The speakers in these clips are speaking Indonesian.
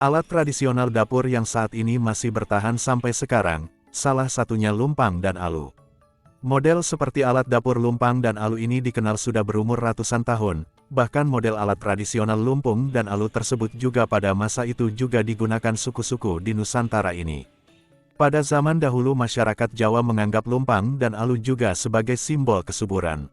Alat tradisional dapur yang saat ini masih bertahan sampai sekarang, salah satunya lumpang dan alu. Model seperti alat dapur lumpang dan alu ini dikenal sudah berumur ratusan tahun, bahkan model alat tradisional lumpung dan alu tersebut juga pada masa itu juga digunakan suku-suku di Nusantara ini. Pada zaman dahulu masyarakat Jawa menganggap lumpang dan alu juga sebagai simbol kesuburan.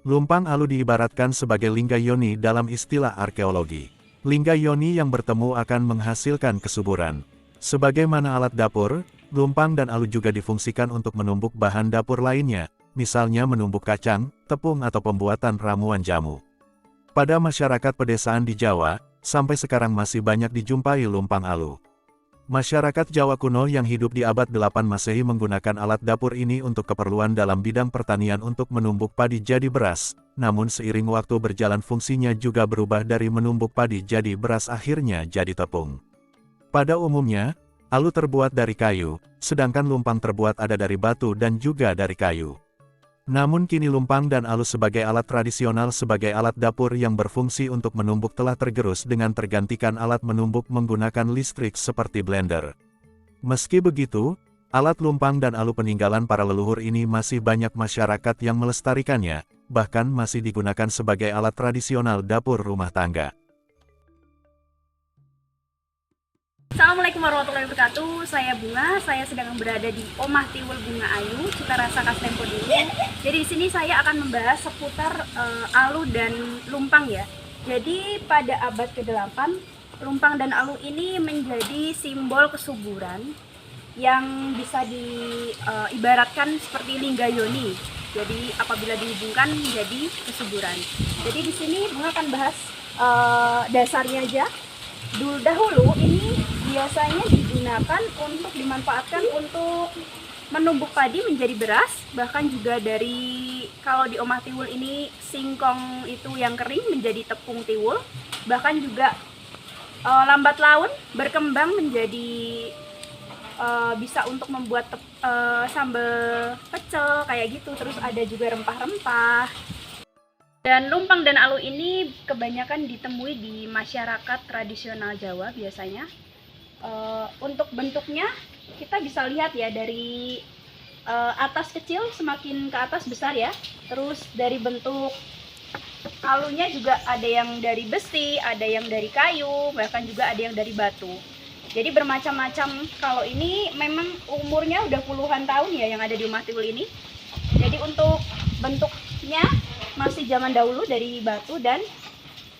Lumpang alu diibaratkan sebagai lingga yoni dalam istilah arkeologi. Lingga yoni yang bertemu akan menghasilkan kesuburan. Sebagaimana alat dapur, lumpang dan alu juga difungsikan untuk menumbuk bahan dapur lainnya, misalnya menumbuk kacang, tepung atau pembuatan ramuan jamu. Pada masyarakat pedesaan di Jawa, sampai sekarang masih banyak dijumpai lumpang alu. Masyarakat Jawa kuno yang hidup di abad 8 Masehi menggunakan alat dapur ini untuk keperluan dalam bidang pertanian untuk menumbuk padi jadi beras, namun seiring waktu berjalan fungsinya juga berubah dari menumbuk padi jadi beras akhirnya jadi tepung. Pada umumnya, alu terbuat dari kayu, sedangkan lumpang terbuat ada dari batu dan juga dari kayu. Namun kini lumpang dan alu sebagai alat tradisional sebagai alat dapur yang berfungsi untuk menumbuk telah tergerus dengan tergantikan alat menumbuk menggunakan listrik seperti blender. Meski begitu, alat lumpang dan alu peninggalan para leluhur ini masih banyak masyarakat yang melestarikannya, bahkan masih digunakan sebagai alat tradisional dapur rumah tangga. Assalamualaikum warahmatullahi wabarakatuh. Saya Bunga, saya sedang berada di Omah Tiwul Bunga Ayu, Citarasa Kastempo dulu. Jadi di sini saya akan membahas seputar alu dan lumpang ya. Jadi pada abad ke-8, lumpang dan alu ini menjadi simbol kesuburan yang bisa diibaratkan seperti lingga yoni. Jadi apabila dihubungkan menjadi kesuburan. Jadi di sini Bunga akan bahas dasarnya aja. Dahulu ini biasanya digunakan untuk dimanfaatkan untuk menumbuk padi menjadi beras, bahkan juga dari kalau di Omah Tiwul ini singkong itu yang kering menjadi tepung tiwul, bahkan juga lambat laun berkembang menjadi bisa untuk membuat sambal pecel kayak gitu, terus ada juga rempah-rempah. Dan lumpang dan alu ini kebanyakan ditemui di masyarakat tradisional Jawa biasanya. Untuk bentuknya kita bisa lihat ya dari atas kecil semakin ke atas besar ya. Terus dari bentuk alunya juga ada yang dari besi, ada yang dari kayu, bahkan juga ada yang dari batu. Jadi bermacam-macam. Kalau ini memang umurnya udah puluhan tahun ya yang ada di Omah Tiwul ini. Jadi untuk bentuknya masih zaman dahulu dari batu dan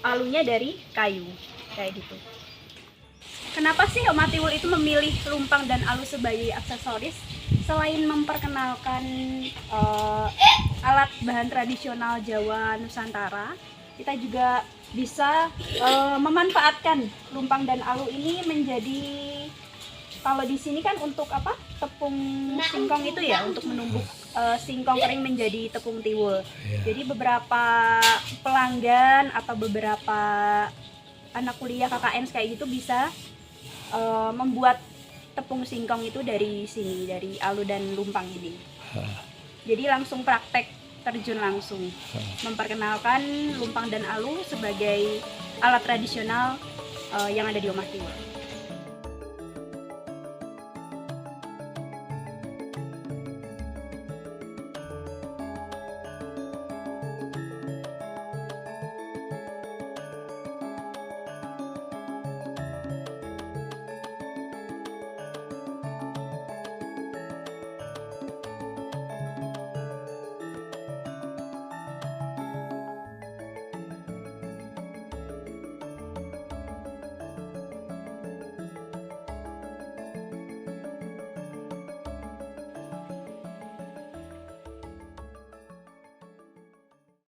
alunya dari kayu kayak gitu. Kenapa sih Omah Tiwul itu memilih lumpang dan alu sebagai aksesoris? Selain memperkenalkan alat bahan tradisional Jawa Nusantara, kita juga bisa memanfaatkan lumpang dan alu ini menjadi, kalau di sini kan untuk apa? Tepung singkong itu ya, untuk menumbuk singkong kering menjadi tepung tiwul. Jadi beberapa pelanggan atau beberapa anak kuliah KKN kayak gitu bisa membuat tepung singkong itu dari sini, dari alu dan lumpang ini. Jadi langsung praktek terjun langsung memperkenalkan lumpang dan alu sebagai alat tradisional yang ada di Omah Tiwul.